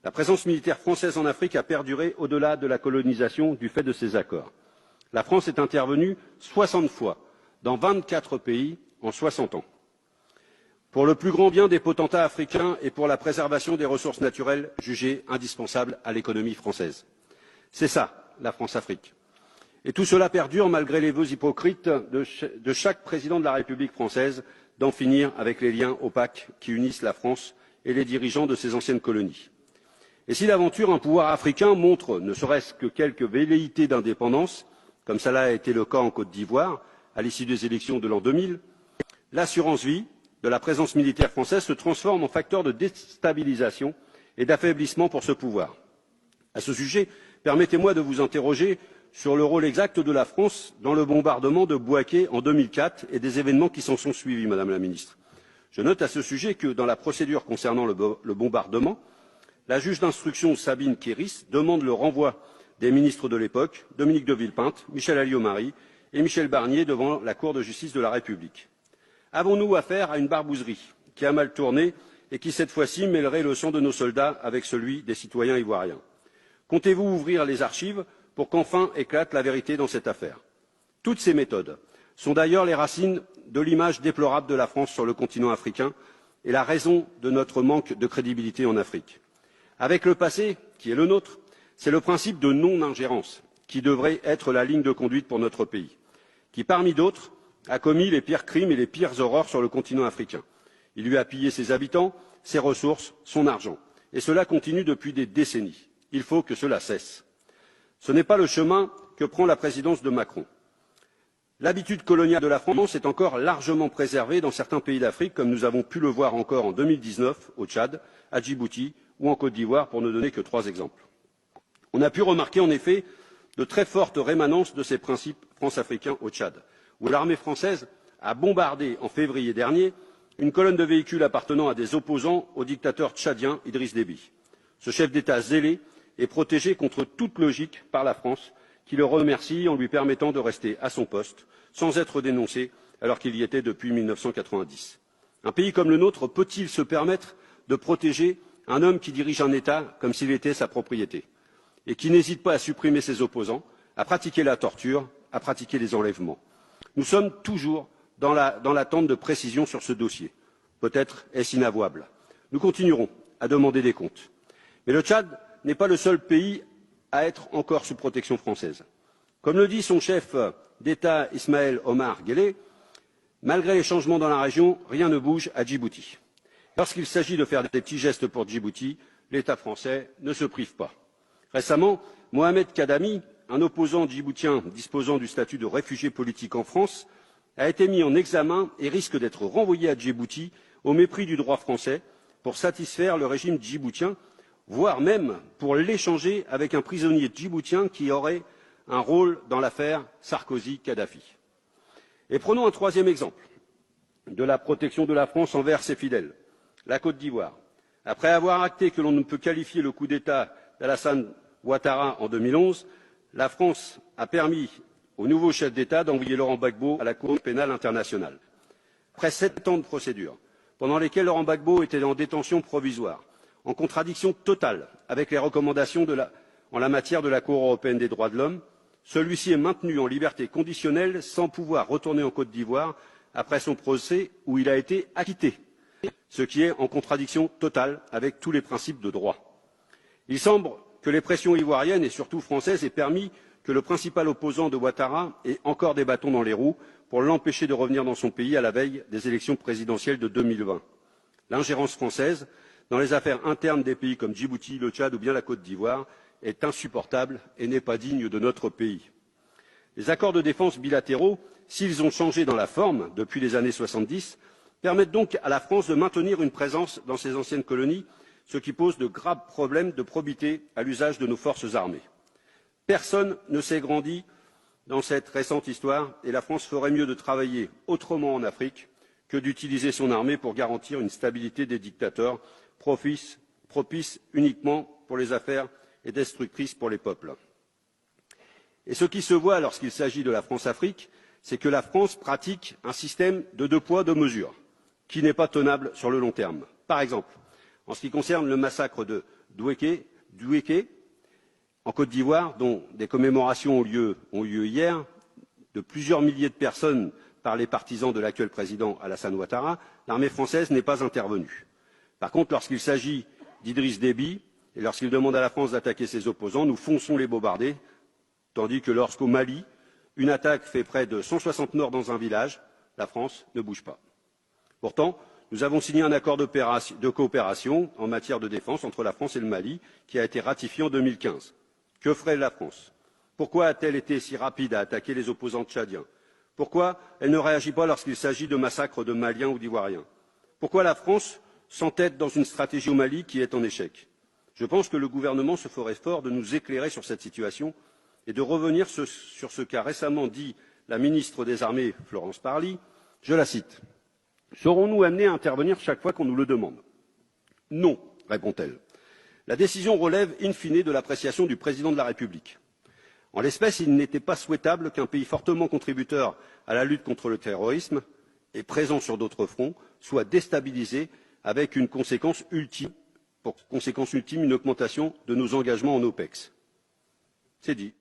La présence militaire française en Afrique a perduré au-delà de la colonisation du fait de ces accords. La France est intervenue 60 fois dans 24 pays en 60 ans. Pour le plus grand bien des potentats africains et pour la préservation des ressources naturelles jugées indispensables à l'économie française. C'est ça, la France-Afrique. Et tout cela perdure malgré les vœux hypocrites de chaque président de la République française d'en finir avec les liens opaques qui unissent la France et les dirigeants de ses anciennes colonies. Et si d'aventure un pouvoir africain montre ne serait-ce que quelques velléités d'indépendance, comme cela a été le cas en Côte d'Ivoire à l'issue des élections de l'an 2000, l'assurance vie de la présence militaire française se transforme en facteur de déstabilisation et d'affaiblissement pour ce pouvoir. À ce sujet, permettez-moi de vous interroger sur le rôle exact de la France dans le bombardement de Bouaké en 2004 et des événements qui s'en sont suivis, Madame la Ministre. Je note à ce sujet que dans la procédure concernant le bombardement, la juge d'instruction Sabine Kéris demande le renvoi des ministres de l'époque, Dominique de Villepinte, Michel Alliot-Marie et Michel Barnier devant la Cour de justice de la République. Avons-nous affaire à une barbouzerie qui a mal tourné et qui, cette fois-ci, mêlerait le sang de nos soldats avec celui des citoyens ivoiriens? Comptez-vous ouvrir les archives pour qu'enfin éclate la vérité dans cette affaire? Toutes ces méthodes sont d'ailleurs les racines de l'image déplorable de la France sur le continent africain et la raison de notre manque de crédibilité en Afrique. Avec le passé, qui est le nôtre, c'est le principe de non-ingérence qui devrait être la ligne de conduite pour notre pays, qui, parmi d'autres, a commis les pires crimes et les pires horreurs sur le continent africain. Il lui a pillé ses habitants, ses ressources, son argent. Et cela continue depuis des décennies. Il faut que cela cesse. Ce n'est pas le chemin que prend la présidence de Macron. L'habitude coloniale de la France est encore largement préservée dans certains pays d'Afrique, comme nous avons pu le voir encore en 2019 au Tchad, à Djibouti ou en Côte d'Ivoire, pour ne donner que 3 exemples. On a pu remarquer en effet de très fortes rémanences de ces principes france-africains au Tchad, où l'armée française a bombardé en février dernier une colonne de véhicules appartenant à des opposants au dictateur tchadien Idriss Déby. Ce chef d'État zélé est protégé contre toute logique par la France, qui le remercie en lui permettant de rester à son poste sans être dénoncé alors qu'il y était depuis 1990. Un pays comme le nôtre peut-il se permettre de protéger un homme qui dirige un État comme s'il était sa propriété et qui n'hésite pas à supprimer ses opposants, à pratiquer la torture, à pratiquer les enlèvements? Nous sommes toujours dans l'attente de précisions sur ce dossier. Peut-être est-ce inavouable. Nous continuerons à demander des comptes. Mais le Tchad n'est pas le seul pays à être encore sous protection française. Comme le dit son chef d'État Ismaël Omar Guelleh, malgré les changements dans la région, rien ne bouge à Djibouti. Lorsqu'il s'agit de faire des petits gestes pour Djibouti, l'État français ne se prive pas. Récemment, Mohamed Kadami, un opposant djiboutien disposant du statut de réfugié politique en France, a été mis en examen et risque d'être renvoyé à Djibouti au mépris du droit français pour satisfaire le régime djiboutien, voire même pour l'échanger avec un prisonnier djiboutien qui aurait un rôle dans l'affaire Sarkozy-Kadhafi. Et prenons un troisième exemple de la protection de la France envers ses fidèles, la Côte d'Ivoire. Après avoir acté que l'on ne peut qualifier le coup d'État d'Alassane Ouattara en 2011, la France a permis au nouveau chef d'État d'envoyer Laurent Gbagbo à la Cour pénale internationale. Après 7 ans de procédure, pendant lesquels Laurent Gbagbo était en détention provisoire, en contradiction totale avec les recommandations en la matière de la Cour européenne des droits de l'homme, celui-ci est maintenu en liberté conditionnelle sans pouvoir retourner en Côte d'Ivoire après son procès où il a été acquitté, ce qui est en contradiction totale avec tous les principes de droit. Il semble que les pressions ivoiriennes et surtout françaises aient permis que le principal opposant de Ouattara ait encore des bâtons dans les roues pour l'empêcher de revenir dans son pays à la veille des élections présidentielles de 2020. L'ingérence française dans les affaires internes des pays comme Djibouti, le Tchad ou bien la Côte d'Ivoire est insupportable et n'est pas digne de notre pays. Les accords de défense bilatéraux, s'ils ont changé dans la forme depuis les années 70, permettent donc à la France de maintenir une présence dans ses anciennes colonies, ce qui pose de graves problèmes de probité à l'usage de nos forces armées. Personne ne s'est grandi dans cette récente histoire et la France ferait mieux de travailler autrement en Afrique que d'utiliser son armée pour garantir une stabilité des dictateurs propice uniquement pour les affaires et destructrice pour les peuples. Et ce qui se voit lorsqu'il s'agit de la France-Afrique, c'est que la France pratique un système de 2 poids, 2 mesures, qui n'est pas tenable sur le long terme. Par exemple, En ce qui concerne le massacre de Douéké, en Côte d'Ivoire, dont des commémorations ont eu lieu hier, de plusieurs milliers de personnes par les partisans de l'actuel président Alassane Ouattara, l'armée française n'est pas intervenue. Par contre, lorsqu'il s'agit d'Idriss Déby et lorsqu'il demande à la France d'attaquer ses opposants, nous fonçons les bombarder, tandis que lorsqu'au Mali, une attaque fait près de 160 morts dans un village, la France ne bouge pas. Pourtant, nous avons signé un accord de coopération en matière de défense entre la France et le Mali, qui a été ratifié en 2015. Que ferait la France? Pourquoi a-t-elle été si rapide à attaquer les opposants tchadiens? Pourquoi elle ne réagit pas lorsqu'il s'agit de massacres de Maliens ou d'Ivoiriens? Pourquoi la France s'entête dans une stratégie au Mali qui est en échec? Je pense que le gouvernement se ferait fort de nous éclairer sur cette situation et de revenir sur ce qu'a récemment dit la ministre des Armées, Florence Parly. Je la cite. Serons-nous amenés à intervenir chaque fois qu'on nous le demande? Non, répond-elle. La décision relève in fine de l'appréciation du président de la République. En l'espèce, il n'était pas souhaitable qu'un pays fortement contributeur à la lutte contre le terrorisme et présent sur d'autres fronts soit déstabilisé avec une conséquence ultime, une augmentation de nos engagements en OPEX. C'est dit.